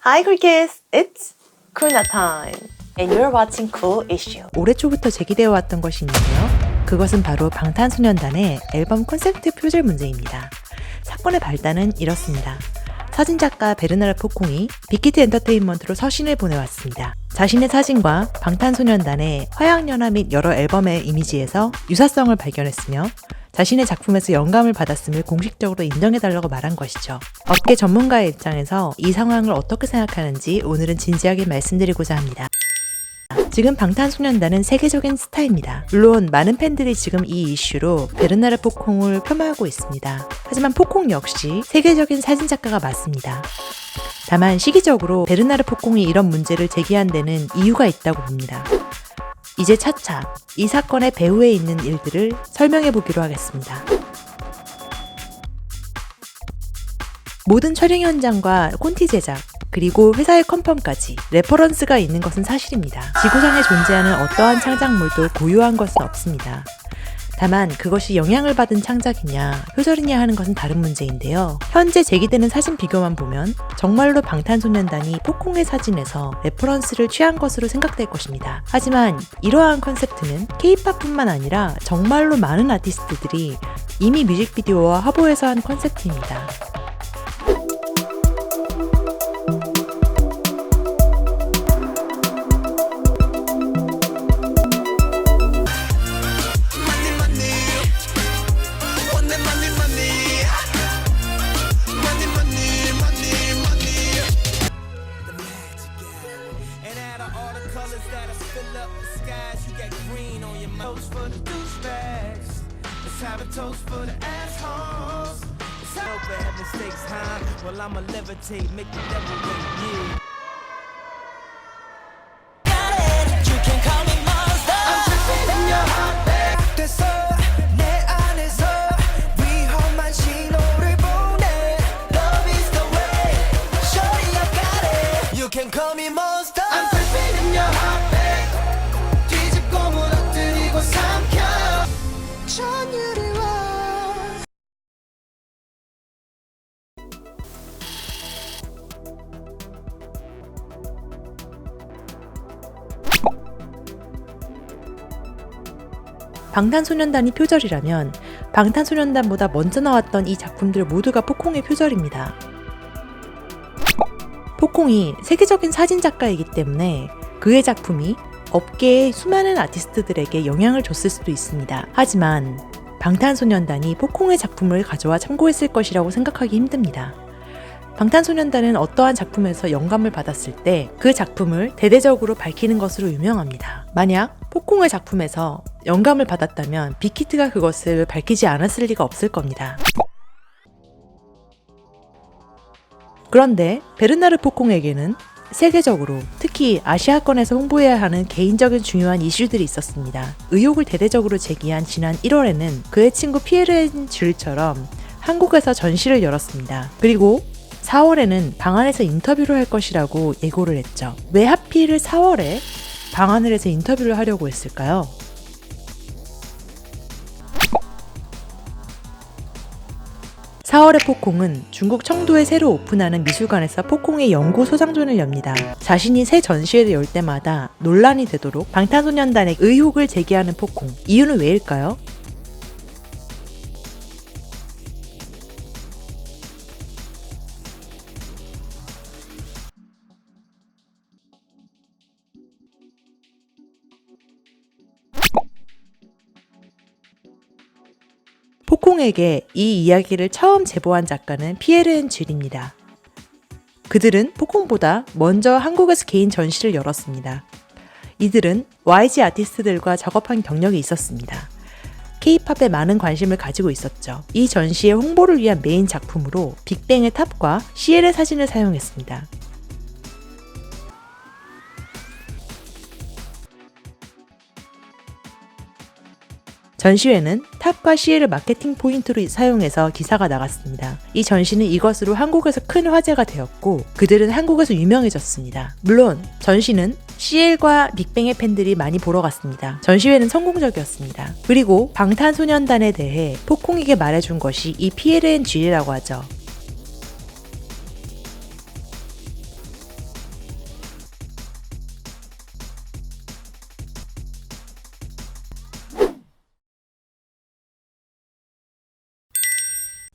Hi Crickets, it's Kuna time and you're watching Cool Issue. 올해 초부터 제기되어 왔던 것이 있는데요. 그것은 바로 방탄소년단의 앨범 콘셉트 표절 문제입니다. 사건의 발단은 이렇습니다. 사진작가 베르나르 포콩이 빅히트 엔터테인먼트로 서신을 보내왔습니다. 자신의 사진과 방탄소년단의 화양연화 및 여러 앨범의 이미지에서 유사성을 발견했으며 자신의 작품에서 영감을 받았음을 공식적으로 인정해달라고 말한 것이죠. 업계 전문가의 입장에서 이 상황을 어떻게 생각하는지 오늘은 진지하게 말씀드리고자 합니다. 지금 방탄소년단은 세계적인 스타입니다. 물론 많은 팬들이 지금 이 이슈로 베르나르 포콩을 폄하하고 있습니다. 하지만 포콩 역시 세계적인 사진작가가 맞습니다. 다만 시기적으로 베르나르 포콩이 이런 문제를 제기한 데는 이유가 있다고 봅니다. 이제 차차 이 사건의 배후에 있는 일들을 설명해 보기로 하겠습니다. 모든 촬영 현장과 콘티 제작, 그리고 회사의 컨펌까지 레퍼런스가 있는 것은 사실입니다. 지구상에 존재하는 어떠한 창작물도 고유한 것은 없습니다. 다만 그것이 영향을 받은 창작이냐, 표절이냐 하는 것은 다른 문제인데요. 현재 제기되는 사진 비교만 보면 정말로 방탄소년단이 포콩의 사진에서 레퍼런스를 취한 것으로 생각될 것입니다. 하지만 이러한 컨셉트는 K-팝뿐만 아니라 정말로 많은 아티스트들이 이미 뮤직비디오와 화보에서 한 컨셉트입니다. Have a toast for the assholes. Over heaven stakes high. Well, I'ma levitate, make the devil wait. Yeah. Got it. You can call me monster. I'm tripping in your heart. 됐어 내 안에서 위험한 신호를 보내. Love is the way. Shorty, I got it. You can call me monster. I'm tripping in your heart. 뒤집고 무너뜨리고 삼켜. 전율이 방탄소년단이 표절이라면 방탄소년단보다 먼저 나왔던 이 작품들 모두가 포콩의 표절입니다. 포콩이 세계적인 사진작가이기 때문에 그의 작품이 업계의 수많은 아티스트들에게 영향을 줬을 수도 있습니다. 하지만 방탄소년단이 포콩의 작품을 가져와 참고했을 것이라고 생각하기 힘듭니다. 방탄소년단은 어떠한 작품에서 영감을 받았을 때 그 작품을 대대적으로 밝히는 것으로 유명합니다. 만약 포콩의 작품에서 영감을 받았다면 빅히트가 그것을 밝히지 않았을 리가 없을 겁니다. 그런데 베르나르 포콩에게는 세계적으로 특히 아시아권에서 홍보해야 하는 개인적인 중요한 이슈들이 있었습니다. 의혹을 대대적으로 제기한 지난 1월에는 그의 친구 피에르 줄처럼 한국에서 전시를 열었습니다. 그리고 4월에는 방안에서 인터뷰를 할 것이라고 예고를 했죠. 왜 하필 4월에 방안을 해서 인터뷰를 하려고 했을까요? (4월에) 포콩은 중국 청도에 새로 오픈하는 미술관에서 포콩의 영구 소장전을 엽니다. 자신이 새 전시회를 열 때마다 논란이 되도록 방탄소년단의 의혹을 제기하는 포콩. 이유는 왜일까요? 포콩에게 이 이야기를 처음 제보한 작가는 피에르 앤 줄입니다. 그들은 포콩보다 먼저 한국에서 개인 전시를 열었습니다. 이들은 YG 아티스트들과 작업한 경력이 있었습니다. K-팝에 많은 관심을 가지고 있었죠. 이 전시의 홍보를 위한 메인 작품으로 빅뱅의 탑과 CL의 사진을 사용했습니다. 전시회는 탑과 CL을 마케팅 포인트로 사용해서 기사가 나갔습니다. 이 전시는 이것으로 한국에서 큰 화제가 되었고 그들은 한국에서 유명해졌습니다. 물론 전시는 CL과 빅뱅의 팬들이 많이 보러 갔습니다. 전시회는 성공적이었습니다. 그리고 방탄소년단에 대해 포콩에게 말해준 것이 이 피에르 앤 줄이라고 하죠.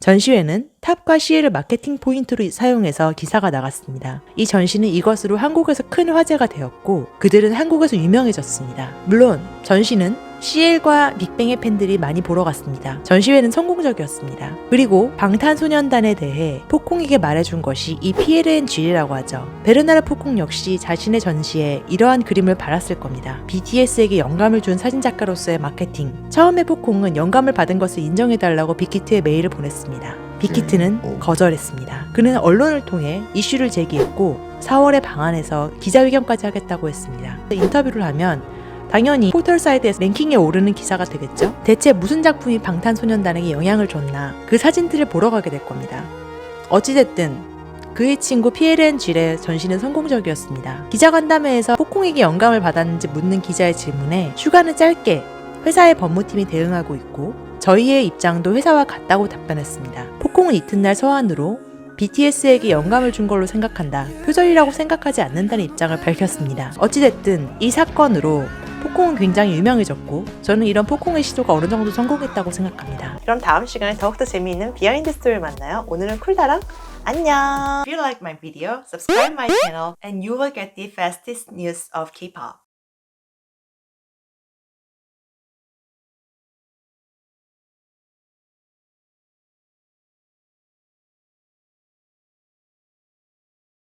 전시회는 탑과 CL을 마케팅 포인트로 사용해서 기사가 나갔습니다. 이 전시는 이것으로 한국에서 큰 화제가 되었고 그들은 한국에서 유명해졌습니다. 물론 전시는 CL과 빅뱅의 팬들이 많이 보러 갔습니다. 전시회는 성공적이었습니다. 그리고 방탄소년단에 대해 포콩에게 말해준 것이 이 PLNG라고 하죠. 베르나르 포콩 역시 자신의 전시에 이러한 그림을 발았을 겁니다. BTS에게 영감을 준 사진작가로서의 마케팅. 처음에 포콩은 영감을 받은 것을 인정해달라고 빅히트에 메일을 보냈습니다. 빅히트는 거절했습니다. 그는 언론을 통해 이슈를 제기했고 4월에 방한해서 기자회견까지 하겠다고 했습니다. 인터뷰를 하면 당연히 포털 사이트에서 랭킹에 오르는 기사가 되겠죠? 대체 무슨 작품이 방탄소년단에게 영향을 줬나 그 사진들을 보러 가게 될 겁니다. 어찌됐든 그의 친구 PLNG의 전시는 성공적이었습니다. 기자간담회에서 포콩에게 영감을 받았는지 묻는 기자의 질문에 슈가는 짧게 회사의 법무팀이 대응하고 있고 저희의 입장도 회사와 같다고 답변했습니다. 포콩은 이튿날 서한으로 BTS에게 영감을 준 걸로 생각한다. 표절이라고 생각하지 않는다는 입장을 밝혔습니다. 어찌됐든 이 사건으로 포콩은 굉장히 유명해졌고 저는 이런 포콩의 시도가 어느 정도 성공했다고 생각합니다. 그럼 다음 시간에 더욱더 재미있는 비하인드 스토리를 만나요. 오늘은 쿨다랑 안녕! If you like my video, subscribe my channel and you will get the fastest news of K-pop.